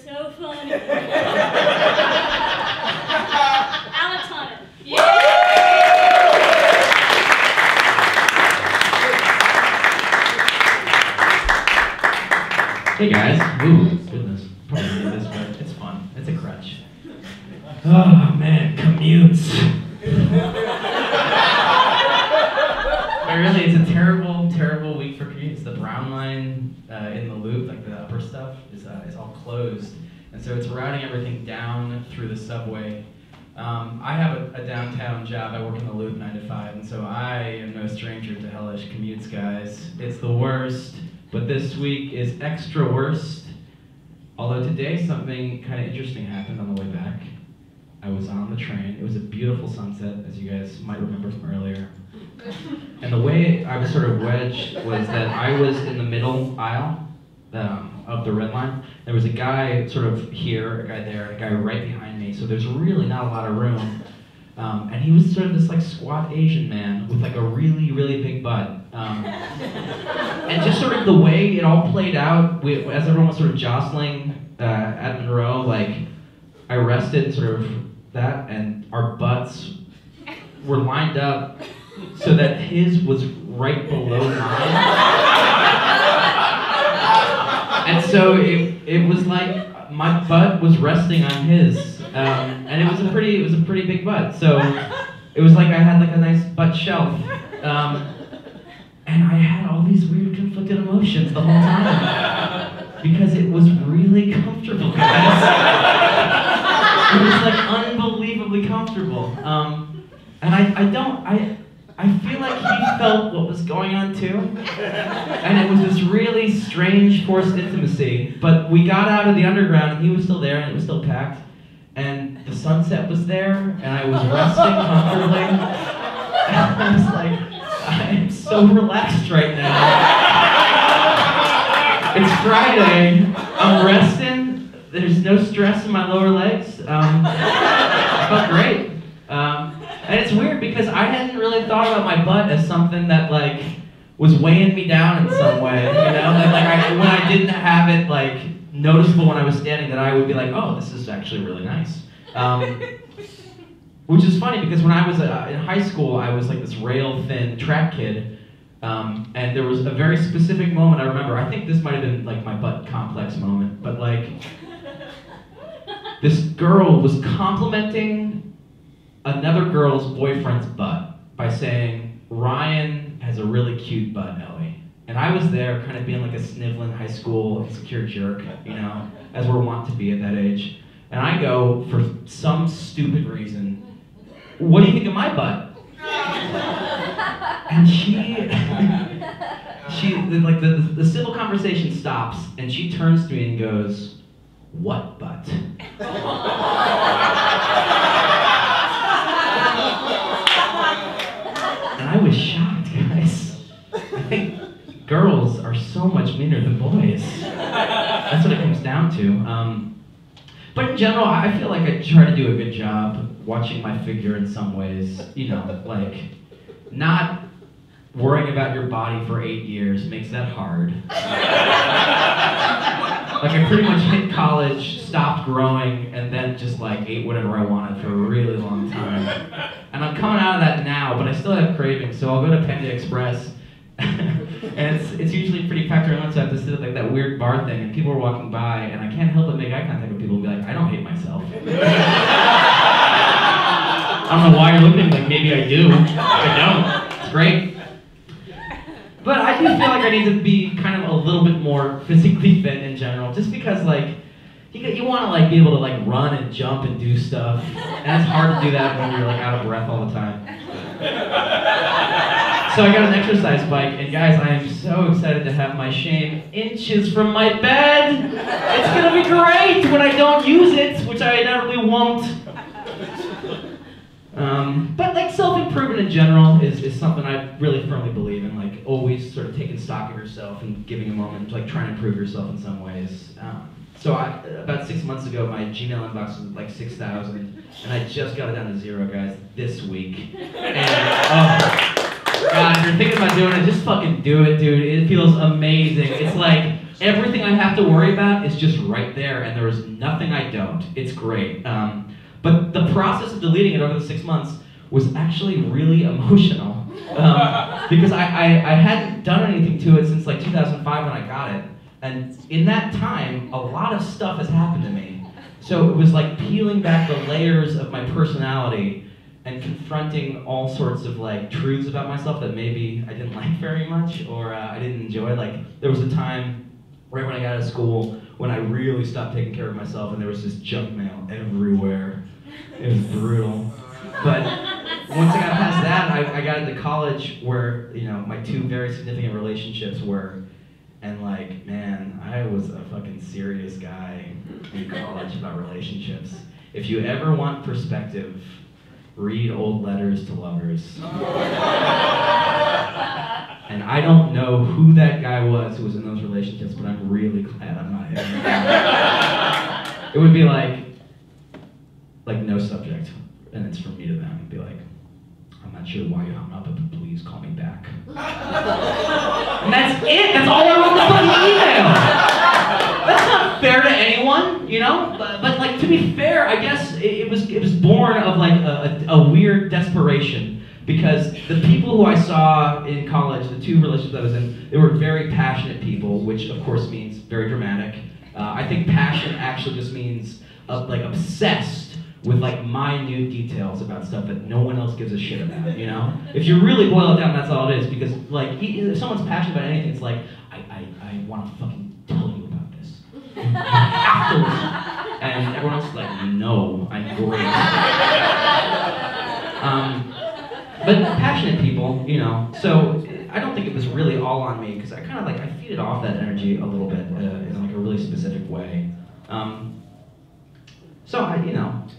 so funny. Honnet. Hey guys. Ooh, goodness. Probably need this, but it's fun. It's a crutch. Oh man, commutes. But really, it's a terrible, terrible week for commutes. The Brown line in the loop, like the upper stuff, is all closed. And so it's routing everything down through the subway. I have a downtown job. I work in the loop 9 to 5, and so I am no stranger to hellish commutes, guys. It's the worst, but this week is extra worst. Although today something kind of interesting happened on the way back. I was on the train. It was a beautiful sunset, as you guys might remember from earlier. And the way I was sort of wedged was that I was in the middle aisle of the red line. There was a guy sort of here, a guy there, a guy right behind me, so there's really not a lot of room. And he was sort of this like squat Asian man with like a really, really big butt. And just sort of the way it all played out, as everyone was sort of jostling at Monroe, like I rested sort of that, and our butts were lined up so that his was right below mine. And so it was like my butt was resting on his, and it was a pretty big butt. So it was like I had like a nice butt shelf, and I had all these weird conflicted emotions the whole time because it was really comfortable, guys. It was like unbelievably comfortable, and I feel like he felt what was going on too, and it was this really strange forced intimacy. But we got out of the underground, and he was still there, and it was still packed, and the sunset was there, and I was resting comfortably, and I was like, I am so relaxed right now. It's Friday, I'm resting, there's no stress in my lower legs, I felt great. And it's weird because I hadn't really thought about my butt as something that like was weighing me down in some way, you know? Like when I didn't have it like noticeable when I was standing, that I would be like, oh, this is actually really nice. Which is funny because when I was in high school, I was like this rail-thin track kid, and there was a very specific moment I remember. I think this might have been like my butt complex moment, but like this girl was complimenting another girl's boyfriend's butt by saying, Ryan has a really cute butt, Ellie. And I was there kind of being like a sniveling high school insecure jerk, you know, as we're wont to be at that age. And I go, for some stupid reason, what do you think of my butt? And like the civil conversation stops, and she turns to me and goes, what butt? And I was shocked, guys. I think girls are so much meaner than boys. That's what it comes down to. But in general, I feel like I try to do a good job watching my figure in some ways. You know, like not worrying about your body for 8 years makes that hard. Like I pretty much hit college, stopped growing, and then just like ate whatever I wanted for a really long time. And I'm coming out of that now, but I still have cravings, so I'll go to Panda Express, and it's usually pretty packed around, so I have to sit at like that weird bar thing, and people are walking by, and I can't help but make eye contact with people and be like, I don't hate myself. I don't know why you're looking, like maybe I do. I don't. It's great. But I do feel like I need to be kind of a little bit more physically fit in general, just because like, you want to like be able to like run and jump and do stuff, and it's hard to do that when you're like out of breath all the time. So I got an exercise bike, and guys, I am so excited to have my shame inches from my bed. It's gonna be great when I don't use it, which I inevitably won't. But like self-improvement in general is something I really firmly believe in, like always sort of taking stock of yourself and giving a moment to like try and improve yourself in some ways. So about 6 months ago, my Gmail inbox was like 6,000, and I just got it down to 0, guys, this week. And oh, God, if you're thinking about doing it, just fucking do it, dude. It feels amazing. It's like everything I have to worry about is just right there, and there is nothing I don't. It's great. But the process of deleting it over the 6 months was actually really emotional. Because I hadn't done anything to it since like 2005 when I got it. And in that time, a lot of stuff has happened to me. So it was like peeling back the layers of my personality and confronting all sorts of like truths about myself that maybe I didn't like very much or I didn't enjoy. Like there was a time right when I got out of school when I really stopped taking care of myself and there was just junk mail everywhere. It was brutal. But once I got past that, I got into college where, you know, my 2 very significant relationships were, and like, man, I was a fucking serious guy in college about relationships. If you ever want perspective, read old letters to lovers. And I don't know who that guy was who was in those relationships, but I'm really glad I'm not him. It would be like no subject, and it's from me to them. It'd be like, I'm not sure why you hung up, but please call me back. And that's it. That's all I wrote in the fucking email. That's not fair to anyone, you know. But like to be fair, I guess it was born of like a weird desperation because the people who I saw in college, the 2 relationships I was in, they were very passionate people, which of course means very dramatic. I think passion actually just means like obsessed with like minute details about stuff that no one else gives a shit about, you know? If you really boil it down, that's all it is, because like, if someone's passionate about anything, it's like, I want to fucking tell you about this. You have to listen. And everyone else is like, no, I'm great. But passionate people, you know, so I don't think it was really all on me, because I kind of like, I feeded off that energy a little bit in like a really specific way. So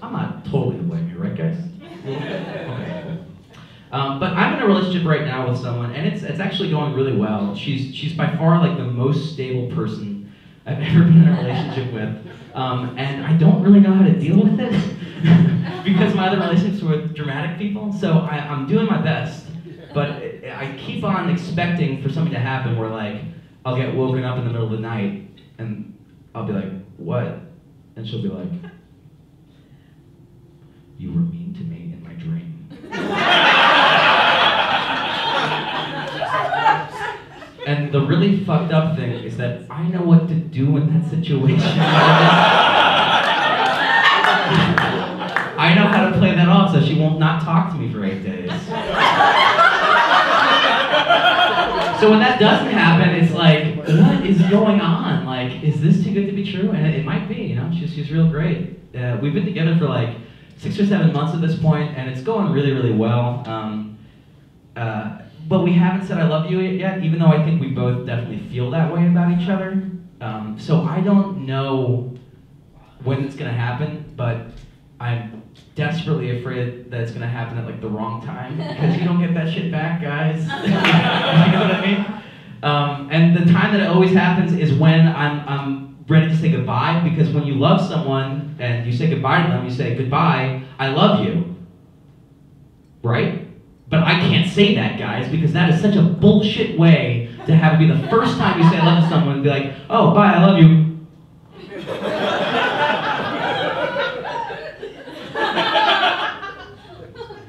I'm not totally to blame here, right, guys? Okay. But I'm in a relationship right now with someone, and it's actually going really well. She's by far like the most stable person I've ever been in a relationship with, and I don't really know how to deal with it because my other relationships were with dramatic people. So I'm doing my best, but I keep on expecting for something to happen where like I'll get woken up in the middle of the night, and I'll be like, "What?" And she'll be like, "You were mean to me in my dream." And the really fucked up thing is that I know what to do in that situation. I know how to play that off so she won't not talk to me for 8 days. So when that doesn't happen, it's like, what is going on? Like, is this too good to be true? And it might be, you know, she's real great. We've been together for like 6 or 7 months at this point, and it's going really, really well. But we haven't said I love you yet, even though I think we both definitely feel that way about each other. So I don't know when it's gonna happen, but I'm desperately afraid that it's gonna happen at like the wrong time, because you don't get that shit back, guys. You know what I mean? And the time that it always happens is when I'm ready to say goodbye, because when you love someone and you say goodbye to them, you say, "Goodbye, I love you." Right? But I can't say that, guys, because that is such a bullshit way to have it be the first time you say I love someone and be like, "Oh, bye, I love you."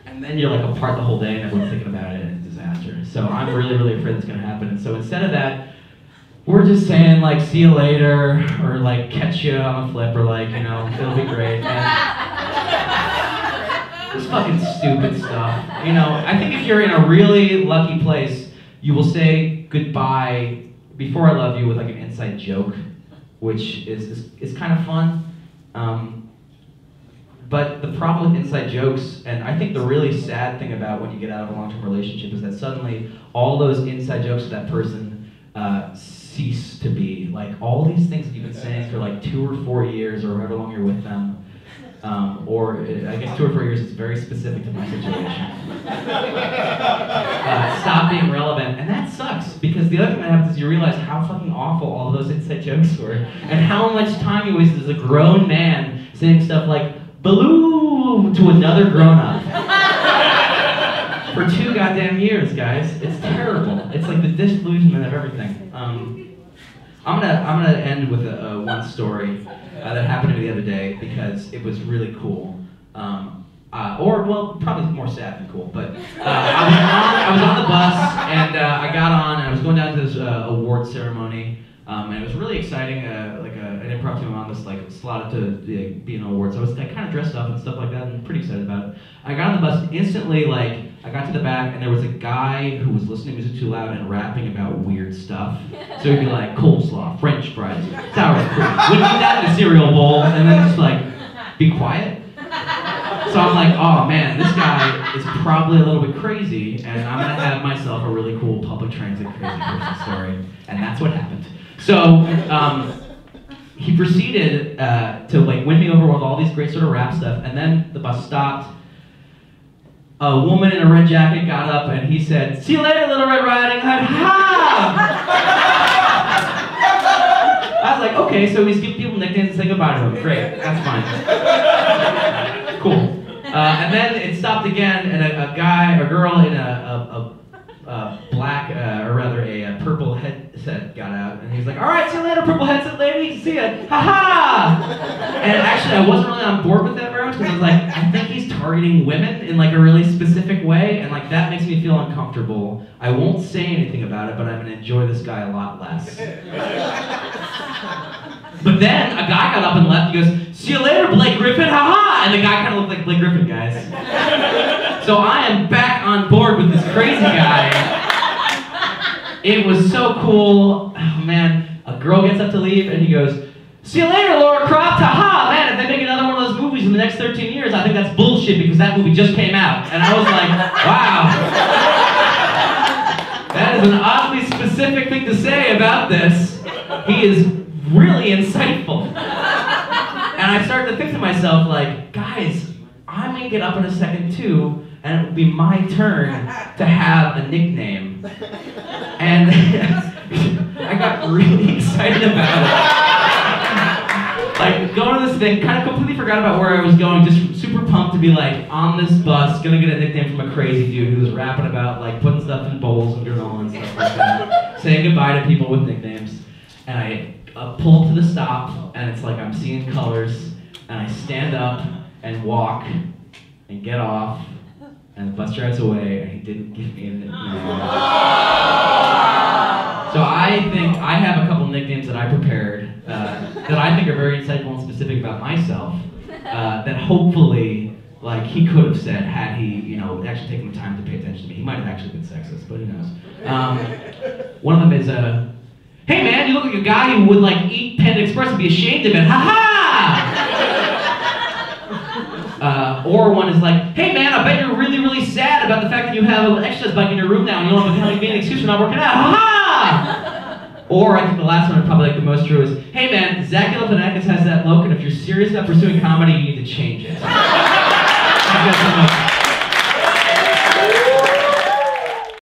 And then you're like apart the whole day and everyone's thinking about it and it's a disaster. So I'm really, really afraid it's gonna happen. And so instead of that, we're just saying like, "See you later," or like, "Catch you on a flip," or like, you know, "It'll be great." And this fucking stupid stuff. You know, I think if you're in a really lucky place, you will say goodbye before "I love you" with like an inside joke, which is kind of fun. But the problem with inside jokes, and I think the really sad thing about when you get out of a long-term relationship, is that suddenly all those inside jokes with that person cease to be. Like all these things that you've been saying for like 2 or 4 years or however long you're with them, or I guess 2 or 4 years is very specific to my situation. Stop being relevant, and that sucks, because the other thing that happens is you realize how fucking awful all of those inside jokes were, and how much time you wasted as a grown man saying stuff like "baloo" to another grown-up. For 2 goddamn years, guys. It's terrible. It's like the disillusionment of everything. I'm gonna end with one story that happened to me the other day because it was really cool. Or well, probably more sad than cool. But I was on the bus and I got on and I was going down to this award ceremony. And it was really exciting, like an improv team on this, like slotted to be an award. So I was kind of dressed up and stuff like that, and pretty excited about it. I got on the bus instantly, like I got to the back, and there was a guy who was listening to music too loud and rapping about weird stuff. So he'd be like coleslaw, French fries, sour cream. Would eat that in a cereal bowl, and then just like be quiet. So I'm like, oh man, this guy is probably a little bit crazy, and I'm gonna have myself a really cool public transit crazy person story, and that's what happened. So he proceeded to like win me over with all these great sort of rap stuff, and then the bus stopped. A woman in a red jacket got up and he said, "See you later, Little Red Riding Hood." Ha! I was like, okay, so he's giving people nicknames and saying goodbye to them. Great, that's fine. Cool. And then it stopped again, and a girl in a black, or rather a purple headset got out, and he was like, "All right, see you later, purple headset lady, see ya, ha-ha!" And actually, I wasn't really on board with that very much, because I was like, I think he's targeting women in like a really specific way, and like that makes me feel uncomfortable. I won't say anything about it, but I'm gonna enjoy this guy a lot less. But then a guy got up and left. He goes, "See you later, Blake Griffin, haha!" And the guy kind of looked like Blake Griffin, guys. So I am back on board with this crazy guy. It was so cool. Oh man, a girl gets up to leave and he goes, "See you later, Laura Croft, haha! Man, if they make another one of those movies in the next 13 years, I think that's bullshit because that movie just came out." And I was like, wow. That is an oddly specific thing to say about this. He is really insightful. And I started to think to myself, like, guys, I may get up in a second too, and it will be my turn to have a nickname. And I got really excited about it. Like, going to this thing, kind of completely forgot about where I was going, just super pumped to be like, on this bus, gonna get a nickname from a crazy dude who was rapping about like putting stuff in bowls and granola and stuff like that. Saying goodbye to people with nicknames. And I pull up to the stop, and it's like I'm seeing colors, and I stand up and walk and get off, and the bus drives away, and he didn't give me a nickname. So I think I have a couple nicknames that I prepared that I think are very insightful and specific about myself, that hopefully, like, he could have said had he, you know, actually taken the time to pay attention to me. He might have actually been sexist, but who knows. One of them is, "Hey man, you look like a guy who would like eat Panda Express and be ashamed of it, ha-ha!" Or one is like, "Hey man, I bet you're really, really sad about the fact that you have an exercise bike in your room now and you don't have an excuse for not working out, ha-ha!" Or I think the last one, probably like the most true, is, "Hey man, Zach Galifianakis has that look, and if you're serious about pursuing comedy, you need to change it." Thank you guys so much.